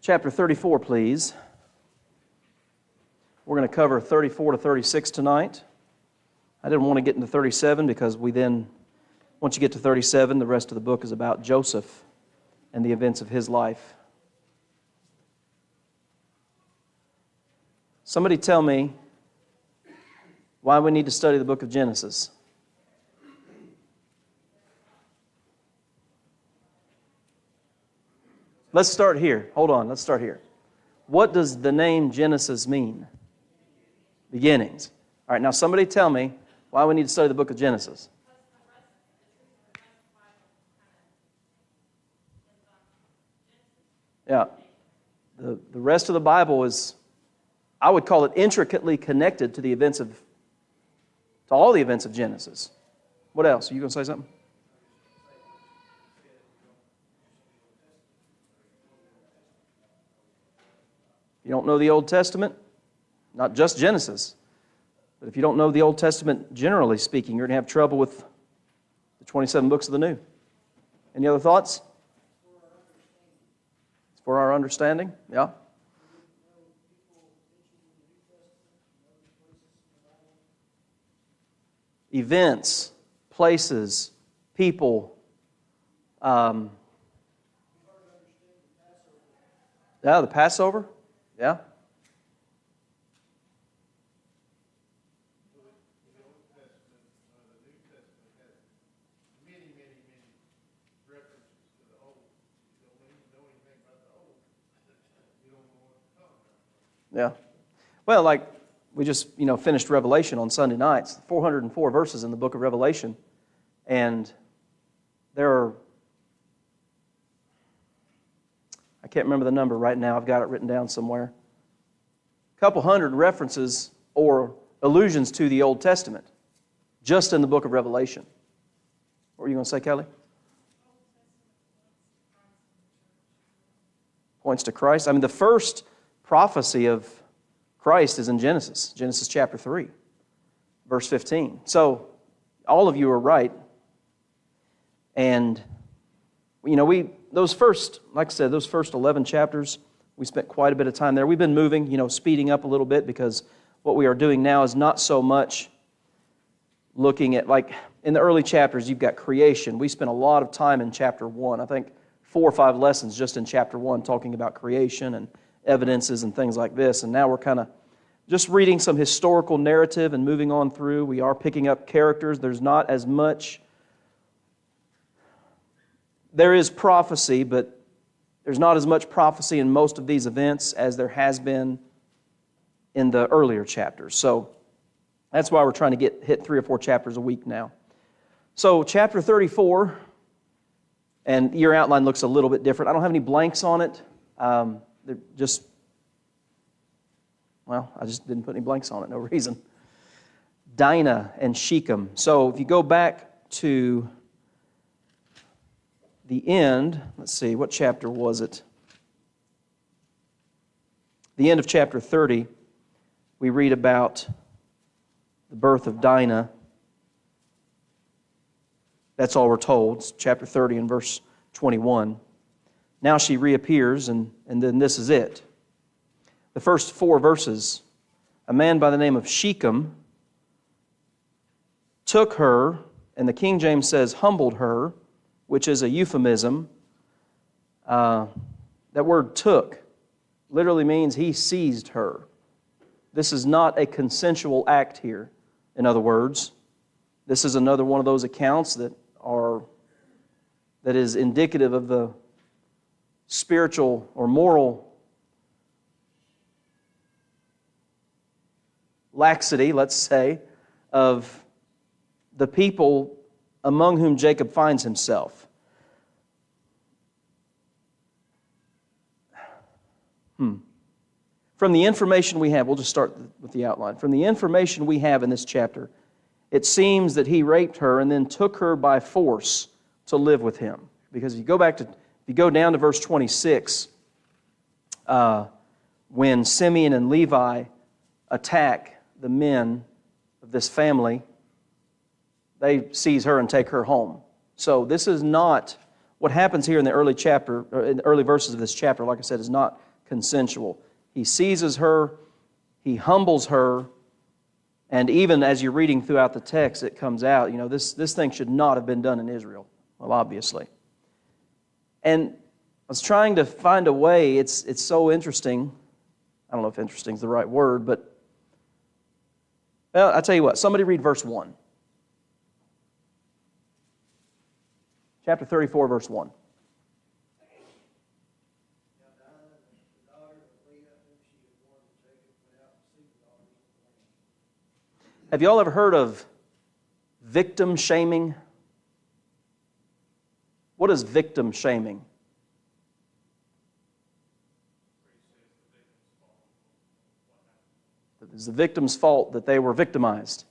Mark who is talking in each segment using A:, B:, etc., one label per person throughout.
A: Chapter 34, please. We're going to cover 34 to 36 tonight. I didn't want to get into 37 because once you get to 37, the rest of the book is about Joseph and the events of his life. Somebody tell me why we need to study the book of Genesis. Let's start here. Hold on, let's start here. What does the name Genesis mean? Beginnings. All right, now somebody tell me why we need to study the book of Genesis. Yeah. The rest of the Bible is, I would call it intricately connected to all the events of Genesis. What else? Are you going to say something? You don't know the Old Testament? Not just Genesis. But if you don't know the Old Testament, generally speaking, you're going to have trouble with the 27 books of the New. Any other thoughts? It's for our understanding? Yeah. Events, places, people. The Passover. Yeah. Yeah. Well, like we just, finished Revelation on Sunday nights. 404 verses in the book of Revelation. And there are, I can't remember the number right now. I've got it written down somewhere. A couple hundred references or allusions to the Old Testament just in the book of Revelation. What were you going to say, Kelly? Points to Christ. I mean, the first prophecy of Christ is in Genesis chapter 3, verse 15. So, all of you are right. And, those first 11 chapters, we spent quite a bit of time there. We've been moving, speeding up a little bit because what we are doing now is not so much looking at, like, in the early chapters, you've got creation. We spent a lot of time in chapter 1. I think 4 or 5 lessons just in chapter 1 talking about creation and evidences and things like this. And now we're kind of just reading some historical narrative and moving on through. We are picking up characters. There's not as much. There is prophecy, but there's not as much prophecy in most of these events as there has been in the earlier chapters. So that's why we're trying to hit 3 or 4 chapters a week now. So chapter 34, and your outline looks a little bit different. I don't have any blanks on it. I just didn't put any blanks on it, no reason. Dinah and Shechem. So if you go back to the end, let's see, what chapter was it? The end of chapter 30, we read about the birth of Dinah. That's all we're told. It's chapter 30 and verse 21. Now she reappears, and then this is it. The first 4 verses, a man by the name of Shechem took her, and the King James says humbled her, which is a euphemism. That word took literally means he seized her. This is not a consensual act here, in other words. This is another one of those accounts that is indicative of the spiritual or moral laxity, let's say, of the people among whom Jacob finds himself. From the information we have, we'll just start with the outline. From the information we have in this chapter, it seems that he raped her and then took her by force to live with him. Because if you go down to verse 26, when Simeon and Levi attack the men of this family, they seize her and take her home. So this is not what happens here in the early chapter, or in the early verses of this chapter. Like I said, is not consensual. He seizes her, he humbles her, and even as you're reading throughout the text, it comes out, this thing should not have been done in Israel. Well, obviously. And I was trying to find a way, it's so interesting. I don't know if interesting is the right word, but well, I'll tell you what, somebody read verse 1. Chapter 34, verse 1. Have you all ever heard of victim shaming? What is victim shaming? It's the victim's fault that they were victimized.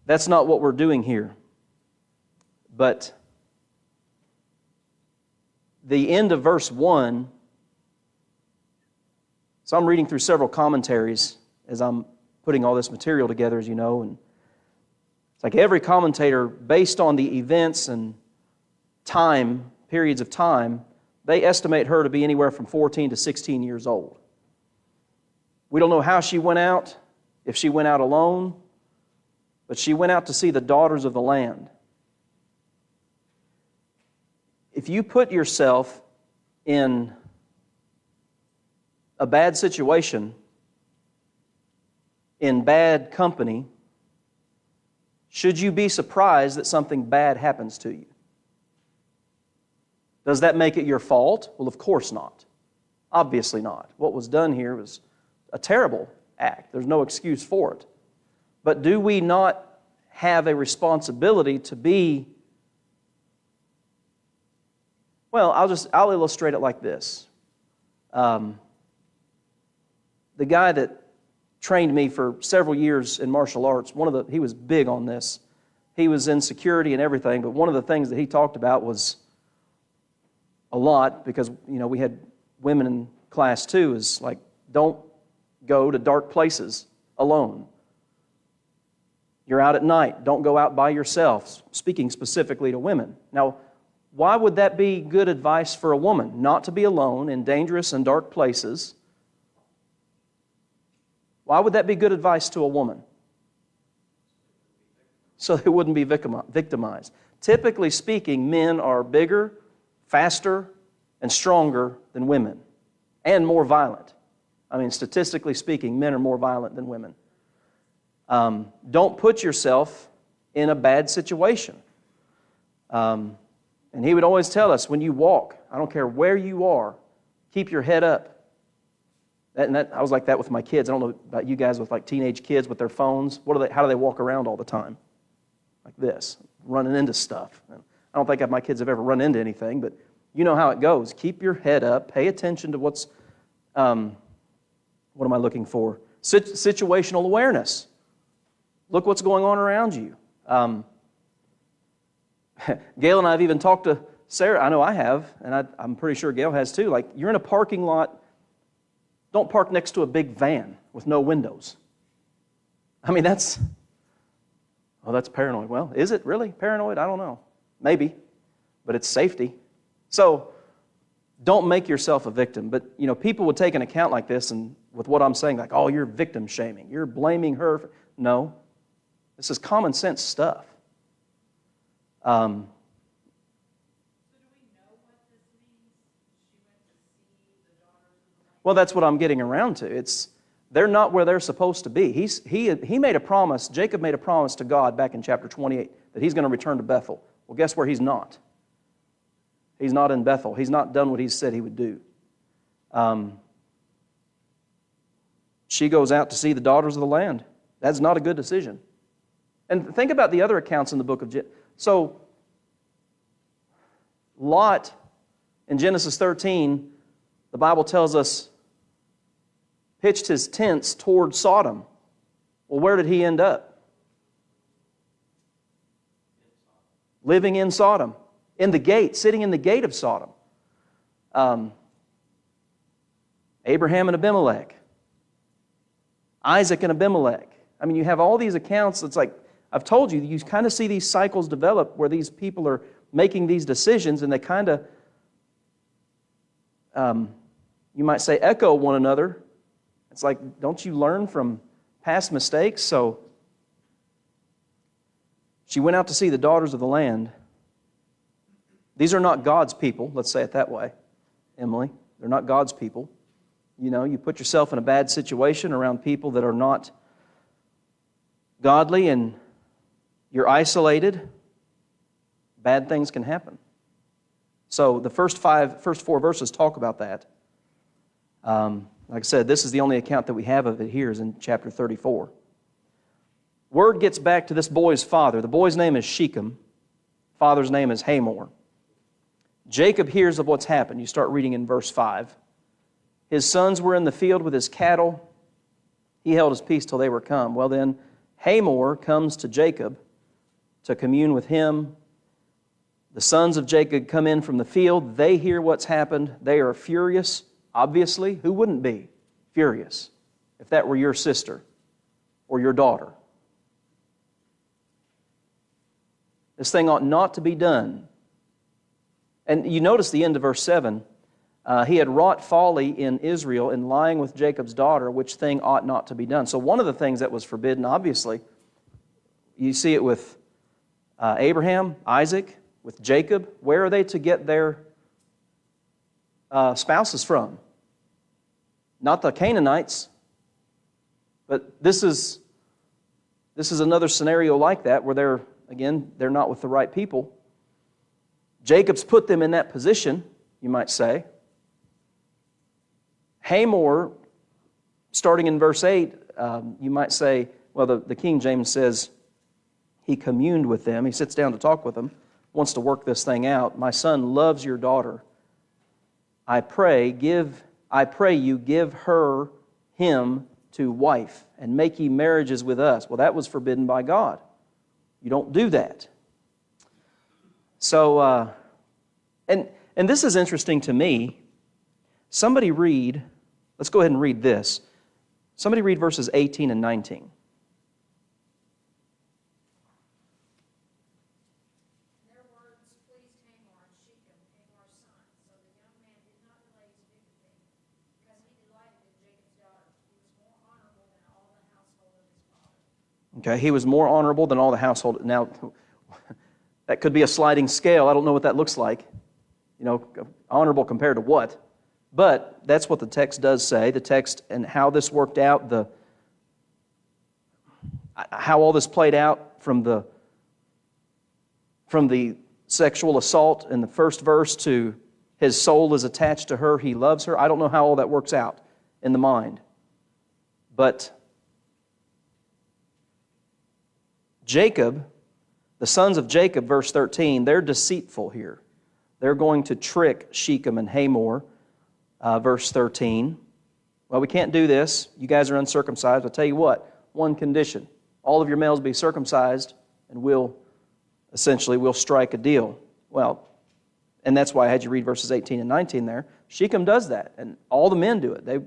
A: That's not what we're doing here. But the end of verse 1, so I'm reading through several commentaries as I'm putting all this material together, as you know, and it's like every commentator, based on the events and time, periods of time, they estimate her to be anywhere from 14 to 16 years old. We don't know how she went out, if she went out alone, but she went out to see the daughters of the land. If you put yourself in a bad situation, in bad company, should you be surprised that something bad happens to you? Does that make it your fault? Well, of course not. Obviously not. What was done here was a terrible act. There's no excuse for it. But do we not have a responsibility to be... Well, I'll illustrate it like this. The guy that trained me for several years in martial arts, he was big on this. He was in security and everything, but one of the things that he talked about was a lot, because we had women in class too, is like, don't go to dark places alone. You're out at night. Don't go out by yourself, speaking specifically to women. Now, why would that be good advice for a woman? Not to be alone in dangerous and dark places. Why would that be good advice to a woman? So they wouldn't be victimized. Typically speaking, men are bigger, faster, and stronger than women, and more violent. I mean, statistically speaking, men are more violent than women. Don't put yourself in a bad situation. And he would always tell us, when you walk, I don't care where you are, keep your head up. I was like that with my kids. I don't know about you guys with like teenage kids with their phones. How do they walk around all the time? Like this, running into stuff. I don't think my kids have ever run into anything, but you know how it goes. Keep your head up. Pay attention to what am I looking for? Situational awareness. Look what's going on around you. Gail and I have even talked to Sarah. I know I have, and I'm pretty sure Gail has too. Like, you're in a parking lot. Don't park next to a big van with no windows. I mean, that's paranoid. Well, is it really paranoid? I don't know. Maybe, but it's safety. So, don't make yourself a victim. But, people would take an account like this, and with what I'm saying, like, oh, you're victim shaming. You're blaming her. No. This is common sense stuff.
B: So do we know what this means? She went to see the daughters of the land?
A: Well, that's what I'm getting around to. They're not where they're supposed to be. He made a promise, Jacob made a promise to God back in chapter 28 that he's going to return to Bethel. Well, guess where he's not? He's not in Bethel. He's not done what he said he would do. She goes out to see the daughters of the land. That's not a good decision. And think about the other accounts in the book of So, Lot, in Genesis 13, the Bible tells us, pitched his tents toward Sodom. Well, where did he end up? Living in Sodom. In the gate, sitting in the gate of Sodom. Abraham and Abimelech. Isaac and Abimelech. I mean, you have all these accounts. It's like, I've told you, you kind of see these cycles develop where these people are making these decisions, and they kind of you might say, echo one another. It's like, don't you learn from past mistakes? So she went out to see the daughters of the land. These are not God's people, let's say it that way, Emily. They're not God's people. You know, you put yourself in a bad situation around people that are not godly and you're isolated, bad things can happen. So the first 4 verses talk about that. Like I said, this is the only account that we have of it here is in chapter 34. Word gets back to this boy's father. The boy's name is Shechem. Father's name is Hamor. Jacob hears of what's happened. You start reading in verse 5. His sons were in the field with his cattle. He held his peace till they were come. Well then, Hamor comes to Jacob to commune with him. The sons of Jacob come in from the field. They hear what's happened. They are furious, obviously. Who wouldn't be furious if that were your sister or your daughter? This thing ought not to be done. And you notice the end of verse 7. He had wrought folly in Israel in lying with Jacob's daughter, which thing ought not to be done. So one of the things that was forbidden, obviously, you see it with Abraham, Isaac, with Jacob. Where are they to get their spouses from? Not the Canaanites, but this is another scenario like that where they're not with the right people. Jacob's put them in that position, you might say. Hamor, starting in verse 8, you might say, well, the King James says he communed with them. He sits down to talk with them, wants to work this thing out. My son loves your daughter. I pray you give him to wife, and make ye marriages with us. Well, that was forbidden by God. You don't do that. So, and this is interesting to me. Somebody read, let's go ahead and read this. Somebody read verses 18 and 19.
B: Their words pleased Hamor and Shechem, Hamor's son. So the young man did not delay to do the thing, because he delighted in Jacob's daughter. He was more honorable than all the household of his father.
A: Okay, he was more honorable than all the household. Now, that could be a sliding scale. I don't know what that looks like. You know, honorable compared to what? But that's what the text does say. The text and how this worked out, how all this played out from the sexual assault in the first verse to his soul is attached to her, he loves her. I don't know how all that works out in the mind. But Jacob, the sons of Jacob, verse 13, they're deceitful here. They're going to trick Shechem and Hamor, verse 13. Well, we can't do this. You guys are uncircumcised. I'll tell you what, one condition. All of your males be circumcised, and we'll strike a deal. Well, and that's why I had you read verses 18 and 19 there. Shechem does that, and all the men do it.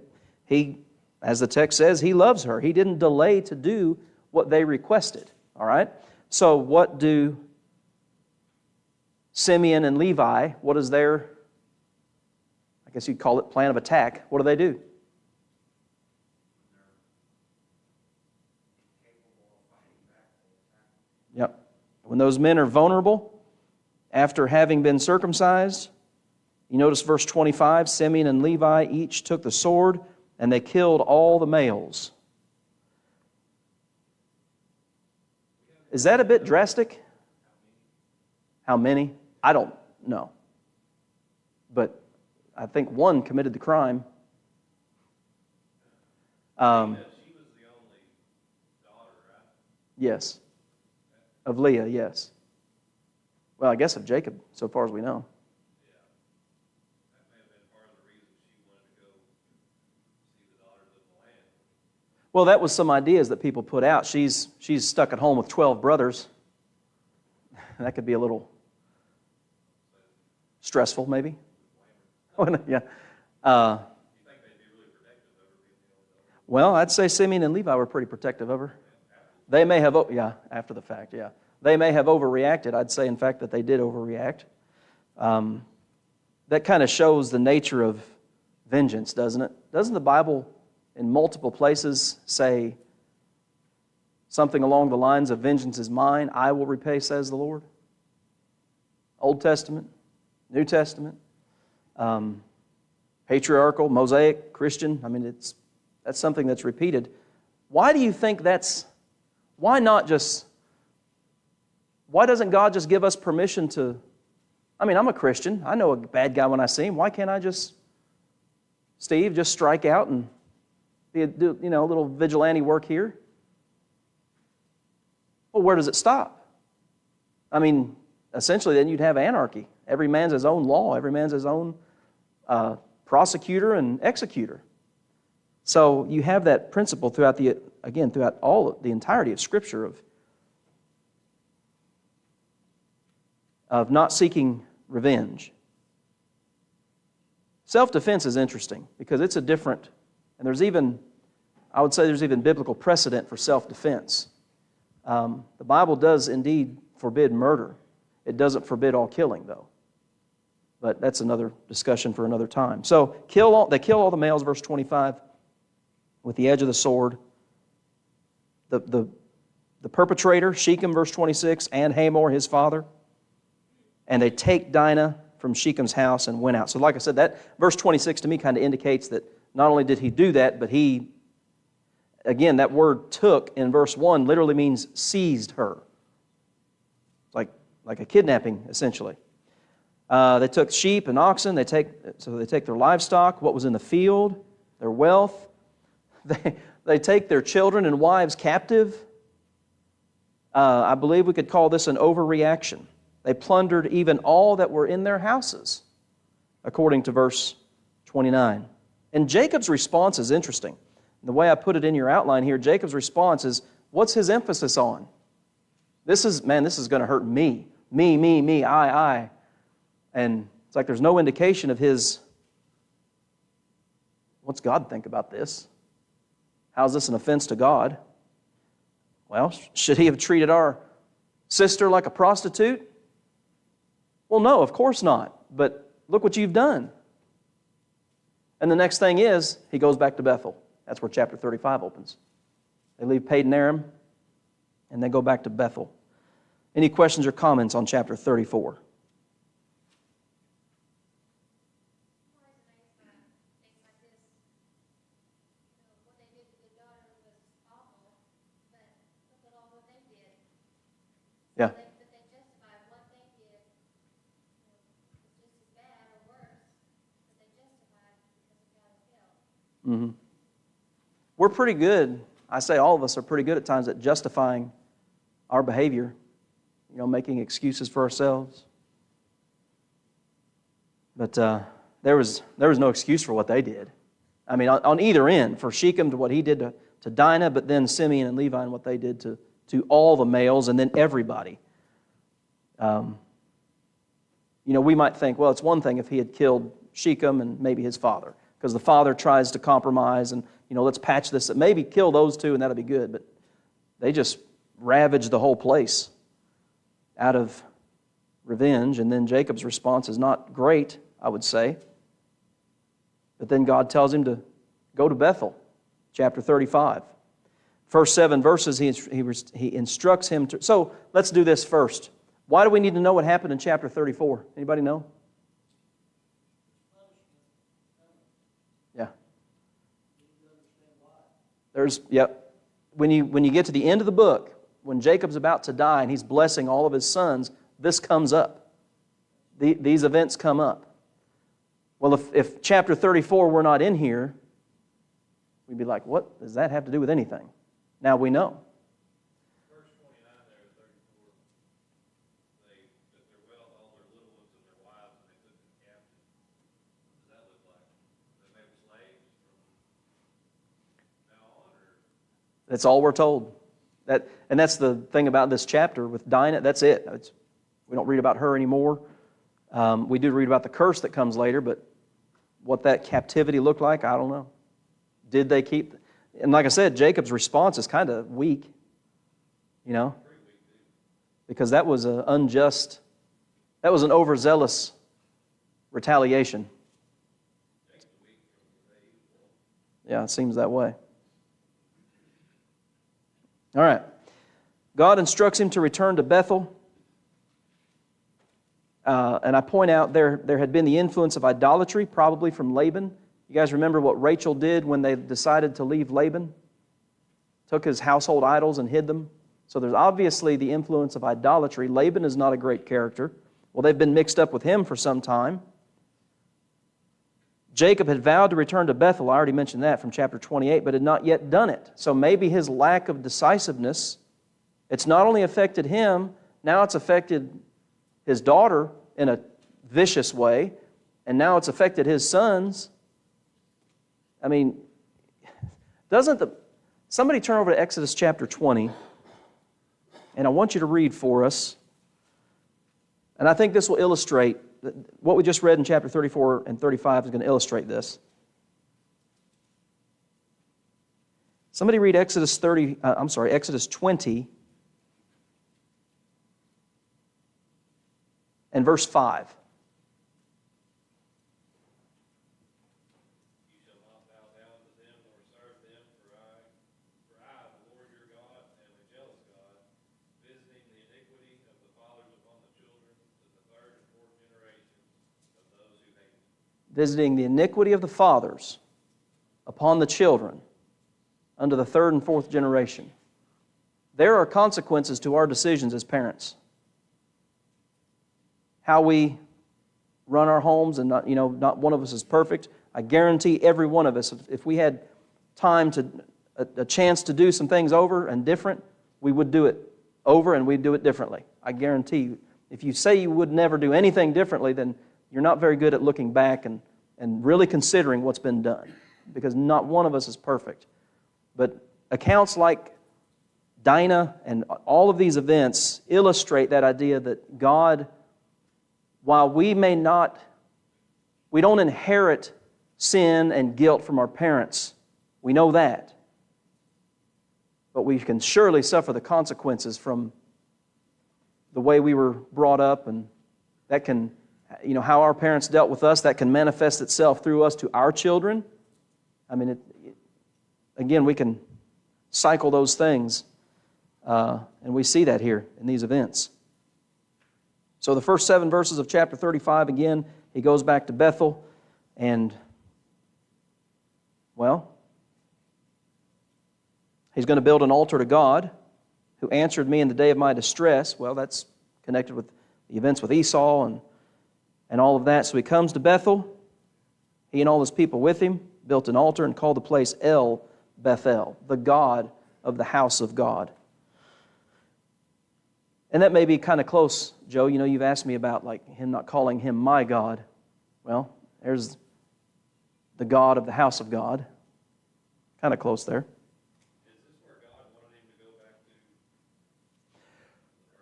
A: He, as the text says, he loves her. He didn't delay to do what they requested. All right? So what do Simeon and Levi, what is their, I guess you'd call it plan of attack? What do? Yep. When those men are vulnerable, after having been circumcised, you notice verse 25, Simeon and Levi each took the sword, and they killed all the males. Is that a bit drastic? How many? I don't know. But I think one committed the crime.
C: She was the only daughter, right?
A: Yes. Of Leah, yes. Well, I guess of Jacob, so far as we know.
C: Yeah. That may have been part of the reason she wanted to go see the daughters of the land.
A: Well, that was some ideas that people put out. She's stuck at home with 12 brothers. That could be a little stressful, maybe. Oh, yeah.
C: You think they'd be really protective of her being the only daughter?
A: Well, I'd say Simeon and Levi were pretty protective of her. They may have, after the fact, yeah. They may have overreacted. I'd say, in fact, that they did overreact. That kind of shows the nature of vengeance, doesn't it? Doesn't the Bible in multiple places say something along the lines of vengeance is mine, I will repay, says the Lord? Old Testament, New Testament, patriarchal, Mosaic, Christian. I mean, that's something that's repeated. Why do you think why doesn't God just give us permission to, I'm a Christian. I know a bad guy when I see him. Why can't I just strike out and do a little vigilante work here? Well, where does it stop? Essentially, then you'd have anarchy. Every man's his own law. Every man's his own prosecutor and executor. So you have that principle throughout the entirety of Scripture of not seeking revenge. Self-defense is interesting because it's a different, and I would say there's even biblical precedent for self-defense. The Bible does indeed forbid murder. It doesn't forbid all killing, though. But that's another discussion for another time. So they kill all the males, verse 25, with the edge of the sword. The perpetrator, Shechem, verse 26, and Hamor, his father. And they take Dinah from Shechem's house and went out. So like I said, that verse 26 to me kind of indicates that not only did he do that, but again, that word took in verse 1 literally means seized her. It's like a kidnapping, essentially. They took sheep and oxen. They take their livestock, what was in the field, their wealth. They take their children and wives captive. I believe we could call this an overreaction. They plundered even all that were in their houses, according to verse 29. And Jacob's response is interesting. The way I put it in your outline here, Jacob's response is, what's his emphasis on? This is going to hurt me. Me, I. And it's like there's no indication of what's God think about this? How's this an offense to God? Well, should he have treated our sister like a prostitute? Well, no, of course not. But look what you've done. And the next thing is, he goes back to Bethel. That's where chapter 35 opens. They leave Padan Aram, and they go back to Bethel. Any questions or comments on chapter 34? Yeah.
B: But they justified what they did. It's just as bad or worse, but they justified because of God's guilt.
A: Mm-hmm. We're pretty good. I say all of us are pretty good at times at justifying our behavior, making excuses for ourselves. But there was no excuse for what they did. On either end, for Shechem to what he did to Dinah, but then Simeon and Levi and what they did to all the males, and then everybody. We might think, well, it's one thing if he had killed Shechem and maybe his father, because the father tries to compromise and, let's patch this, maybe kill those two and that'll be good. But they just ravaged the whole place out of revenge, and then Jacob's response is not great, I would say. But then God tells him to go to Bethel, chapter 35. First 7 verses, he instructs him to... So, let's do this first. Why do we need to know what happened in chapter 34? Anybody know? Yeah. When you get to the end of the book, when Jacob's about to die and he's blessing all of his sons, this comes up. These events come up. Well, if chapter 34 were not in here, we'd be like, what does that have to do with anything? Now we know.
C: Verse 29 there, 34, they took their wealth, all their little ones and their wives, and they took them captive. What does that look like? They made them slaves from now on, or?
A: That's all we're told. And that's the thing about this chapter with Dinah. That's it. We don't read about her anymore. We do read about the curse that comes later, but what that captivity looked like, I don't know. Did they keep... And like I said, Jacob's response is kind of weak, because that was an unjust, that was an overzealous retaliation. Yeah, it seems that way. All right. God instructs him to return to Bethel. And I point out there had been the influence of idolatry, probably from Laban. You guys remember what Rachel did when they decided to leave Laban? Took his household idols and hid them. So there's obviously the influence of idolatry. Laban is not a great character. Well, they've been mixed up with him for some time. Jacob had vowed to return to Bethel. I already mentioned that from chapter 28, but had not yet done it. So maybe his lack of decisiveness, it's not only affected him, now it's affected his daughter in a vicious way, and now it's affected his sons. I mean, somebody turn over to Exodus chapter 20, and I want you to read for us. And I think this will illustrate, what we just read in chapter 34 and 35 is going to illustrate this. Somebody read Exodus 20 and verse 5.
C: You shall not bow down to them nor serve them, for I, the Lord your God, am a jealous God, visiting the iniquity of the fathers upon the children to the third and fourth generations of those who hate me.
A: Visiting the iniquity of the fathers upon the children unto the third and fourth generation. There are consequences to our decisions as parents. How we run our homes, and not one of us is perfect. I guarantee every one of us, if we had time a chance to do some things over and different, we would do it over and we'd do it differently. I guarantee you. If you say you would never do anything differently, then you're not very good at looking back and really considering what's been done, because not one of us is perfect. But accounts like Dinah and all of these events illustrate that idea that God, while we don't inherit sin and guilt from our parents, we know that. But we can surely suffer the consequences from the way we were brought up, and that can, how our parents dealt with us, that can manifest itself through us to our children. I mean, again, we can cycle those things, and we see that here in these events. So the first 7 verses of chapter 35, again, he goes back to Bethel, and, well, he's going to build an altar to God, who answered me in the day of my distress. Well, that's connected with the events with Esau and all of that. So he comes to Bethel, he and all his people with him, built an altar and called the place El Bethel, the God of the house of God. And that may be kind of close, Joe. You've asked me about him not calling him my God. Well, there's the God of the house of God. Kind of close there.
C: Is this where God wanted him to go back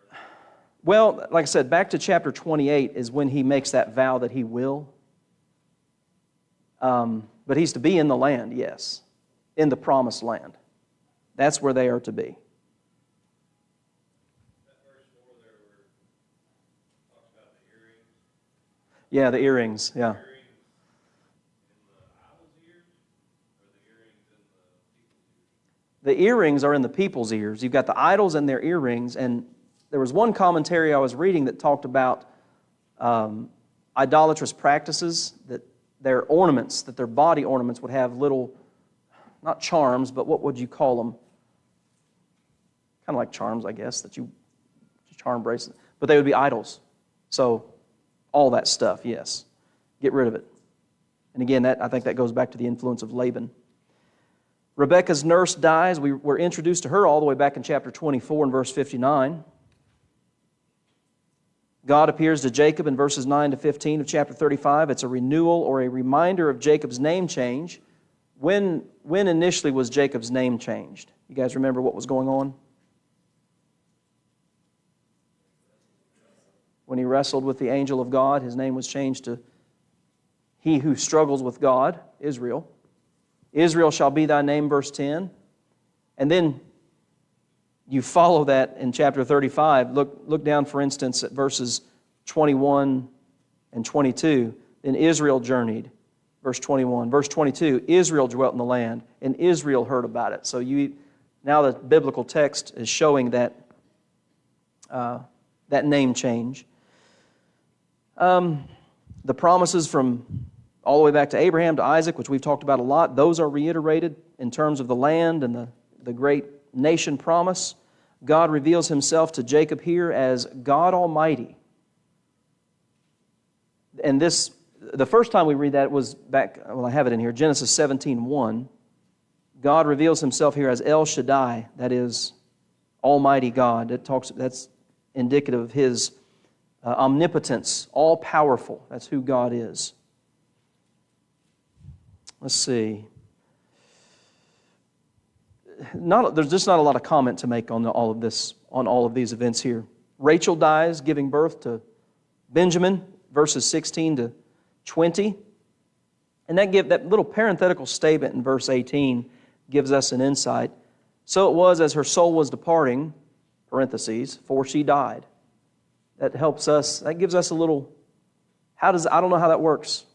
C: to?
A: Well, like I said, back to chapter 28 is when he makes that vow that he will. But he's to be in the land, yes. In the promised land. That's where they are to be. Yeah, the earrings, yeah.
C: Earrings in the idol's ears, or the earrings in the people's ears?
A: The earrings are in the people's ears. You've got the idols and their earrings, and there was one commentary I was reading that talked about idolatrous practices, that their ornaments, that their body ornaments would have little, not charms, but what would you call them? Kind of like charms, I guess, charm bracelets. But they would be idols. So, all that stuff, yes. Get rid of it. And again, I think that goes back to the influence of Laban. Rebekah's nurse dies. We were introduced to her all the way back in chapter 24 and verse 59. God appears to Jacob in verses 9 to 15 of chapter 35. It's a renewal or a reminder of Jacob's name change. When initially was Jacob's name changed? You guys remember what was going on? When he wrestled with the angel of God, his name was changed to He Who Struggles with God, Israel. Israel shall be thy name, verse 10. And then you follow that in chapter 35. Look down, for instance, at verses 21 and 22. Then Israel journeyed. Verse 21. Verse 22, Israel dwelt in the land, and Israel heard about it. So now the biblical text is showing that name change. The promises from all the way back to Abraham to Isaac, which we've talked about a lot, those are reiterated in terms of the land and the great nation promise. God reveals Himself to Jacob here as God Almighty. And the first time we read that was back, I have it in here, Genesis 17:1. God reveals Himself here as El Shaddai, that is, Almighty God. That's indicative of His omnipotence, all-powerful. That's who God is. Let's see. There's just not a lot of comment to make on all of these events here. Rachel dies, giving birth to Benjamin, verses 16 to 20. And that little parenthetical statement in verse 18 gives us an insight. So it was as her soul was departing, parentheses, for she died. That helps us, that gives us a little, I don't know how that works.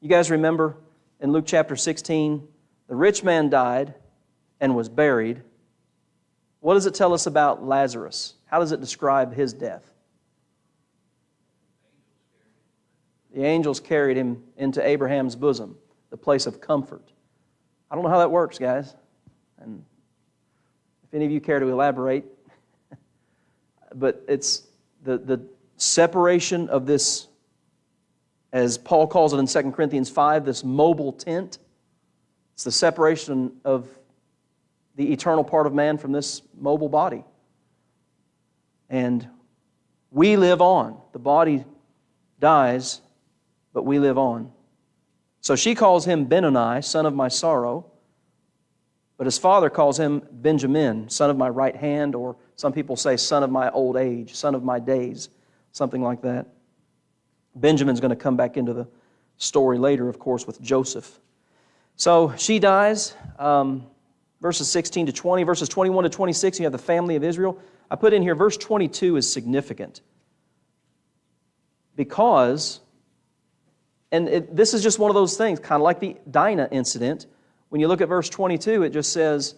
A: You guys remember in Luke chapter 16, the rich man died and was buried. What does it tell us about Lazarus? How does it describe his death? The angels carried him into Abraham's bosom, the place of comfort. I don't know how that works, guys. And if any of you care to elaborate, but it's the separation of this, as Paul calls it in 2 Corinthians 5, this mobile tent. It's the separation of the eternal part of man from this mobile body. And we live on. The body dies, but we live on. So she calls him Benoni, son of my sorrow, but his father calls him Benjamin, son of my right hand, or some people say son of my old age, son of my days, something like that. Benjamin's going to come back into the story later, of course, with Joseph. So she dies, verses 16 to 20. Verses 21 to 26, you have the family of Israel. I put in here, verse 22 is significant because, this is just one of those things, kind of like the Dinah incident. When you look at verse 22, it just says,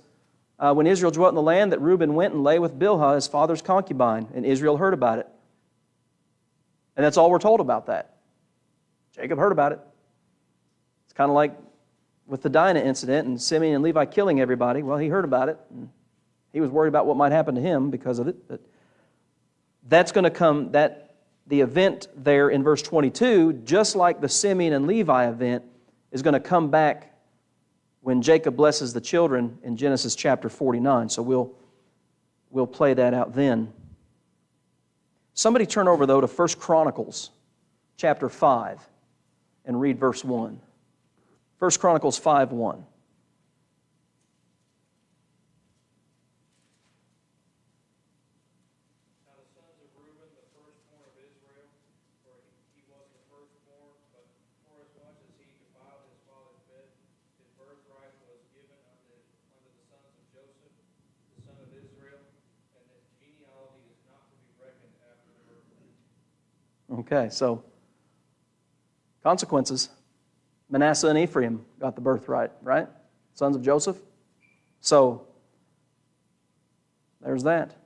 A: when Israel dwelt in the land, that Reuben went and lay with Bilhah, his father's concubine, and Israel heard about it. And that's all we're told about that. Jacob heard about it. It's kind of like with the Dinah incident and Simeon and Levi killing everybody. Well, he heard about it, and he was worried about what might happen to him because of it. But that's going to come, the event there in verse 22, just like the Simeon and Levi event, is going to come back when Jacob blesses the children in Genesis chapter 49. So we'll play that out then. Somebody turn over, though, to 1 Chronicles chapter 5 and read verse 1. 1 Chronicles 5:1. Okay, so consequences. Manasseh and Ephraim got the birthright, right? Sons of Joseph. So there's that.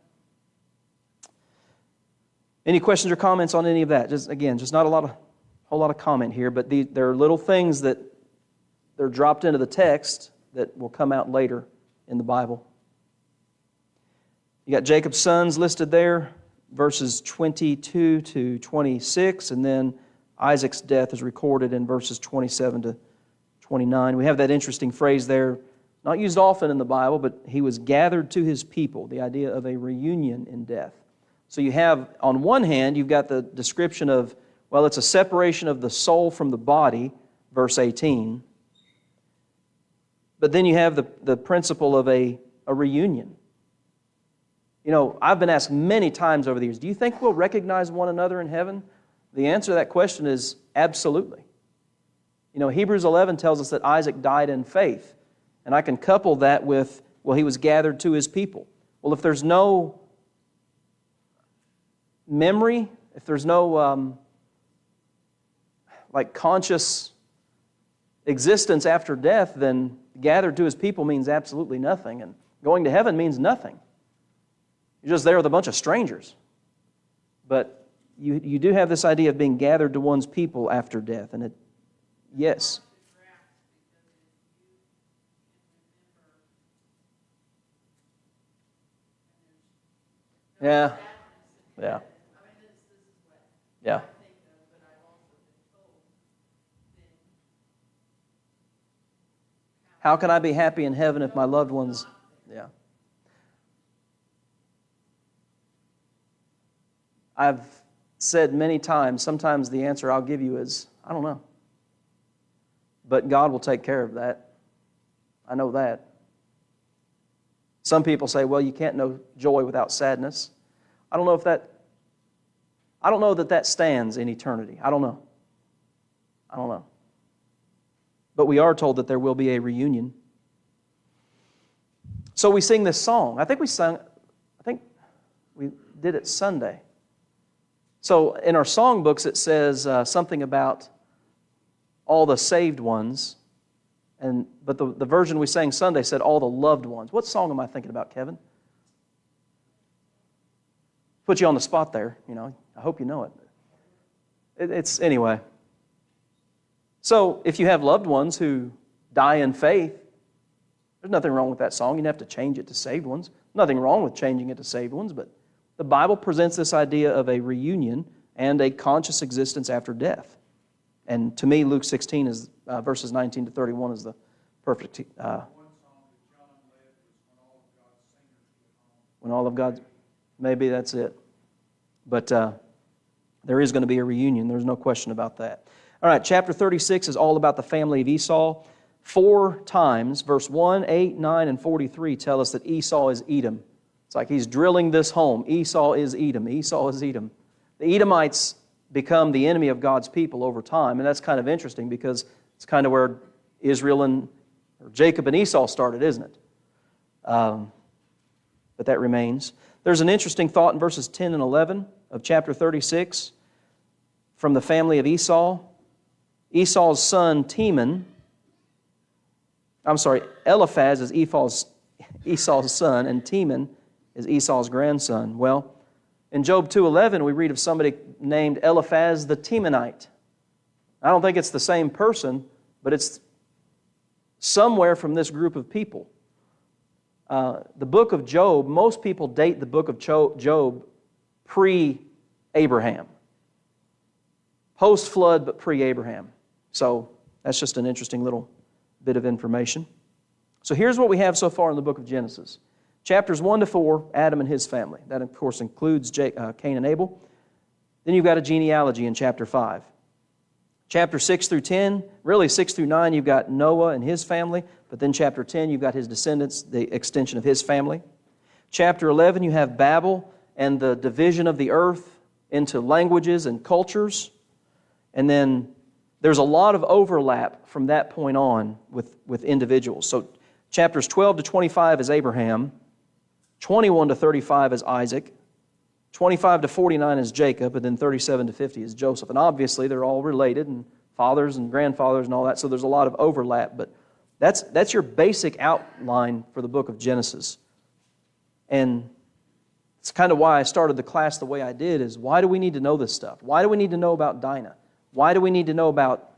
A: Any questions or comments on any of that? Just not a whole lot of comment here, but there are little things that they're dropped into the text that will come out later in the Bible. You got Jacob's sons listed there, verses 22 to 26, and then Isaac's death is recorded in verses 27 to 29. We have that interesting phrase there, not used often in the Bible, but he was gathered to his people, the idea of a reunion in death. So you have, on one hand, you've got the description of, well, it's a separation of the soul from the body, verse 18. But then you have the principle of a reunion. You know, I've been asked many times over the years, do you think we'll recognize one another in heaven? The answer to that question is absolutely. You know, Hebrews 11 tells us that Isaac died in faith. And I can couple that with, well, he was gathered to his people. Well, if there's no memory, if there's no conscious existence after death, then gathered to His people means absolutely nothing, and going to heaven means nothing. You're just there with a bunch of strangers. But you do have this idea of being gathered to one's people after death, and yes. Yeah. Yeah. Yeah. How can I be happy in heaven if my loved ones... Yeah. I've said many times, sometimes the answer I'll give you is, I don't know. But God will take care of that. I know that. Some people say, well, you can't know joy without sadness. I don't know that that stands in eternity. I don't know. But we are told that there will be a reunion. So we sing this song. I think we did it Sunday. So in our songbooks it says something about all the saved ones, but the version we sang Sunday said all the loved ones. What song am I thinking about, Kevin? Put you on the spot there. I hope you know it. It's anyway. So if you have loved ones who die in faith, there's nothing wrong with that song. You don't have to change it to saved ones. Nothing wrong with changing it to saved ones, but the Bible presents this idea of a reunion and a conscious existence after death. And to me, Luke 16 is verses 19 to 31 is the perfect. When all of God's, maybe that's it. But there is going to be a reunion. There's no question about that. All right, chapter 36 is all about the family of Esau. 4 times, verse 1, 8, 9, and 43 tell us that Esau is Edom. It's like he's drilling this home. Esau is Edom. Esau is Edom. The Edomites become the enemy of God's people over time, and that's kind of interesting because it's kind of where Jacob and Esau started, isn't it? But that remains. There's an interesting thought in verses 10 and 11 of chapter 36 from the family of Esau. Esau's son Eliphaz is Esau's son, and Teman is Esau's grandson. Well, in Job 2:11, we read of somebody named Eliphaz the Temanite. I don't think it's the same person, but it's somewhere from this group of people. The book of Job, most people date the book of Job pre-Abraham. Post-flood, but pre-Abraham. So that's just an interesting little bit of information. So here's what we have so far in the book of Genesis. Chapters 1 to 4, Adam and his family. That, of course, includes Cain and Abel. Then you've got a genealogy in chapter 5. Chapter 6 through 10, really 6 through 9, you've got Noah and his family. But then chapter 10, you've got his descendants, the extension of his family. Chapter 11, you have Babel and the division of the earth into languages and cultures. And then there's a lot of overlap from that point on with individuals. So chapters 12 to 25 is Abraham. 21 to 35 is Isaac. 25 to 49 is Jacob. And then 37 to 50 is Joseph. And obviously they're all related, and fathers and grandfathers and all that. So there's a lot of overlap. But that's your basic outline for the book of Genesis. And it's kind of why I started the class the way I did, is why do we need to know this stuff? Why do we need to know about Dinah? Why do we need to know about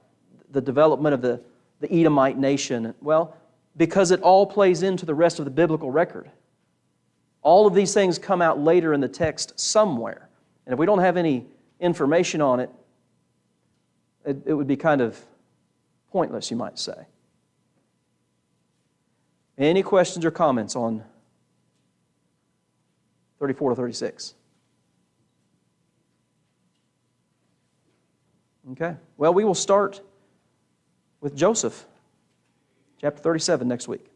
A: the development of the Edomite nation? Well, because it all plays into the rest of the biblical record. All of these things come out later in the text somewhere. And if we don't have any information on it, it would be kind of pointless, you might say. Any questions or comments on 34 to 36? Okay. Well, we will start with Joseph, chapter 37 next week.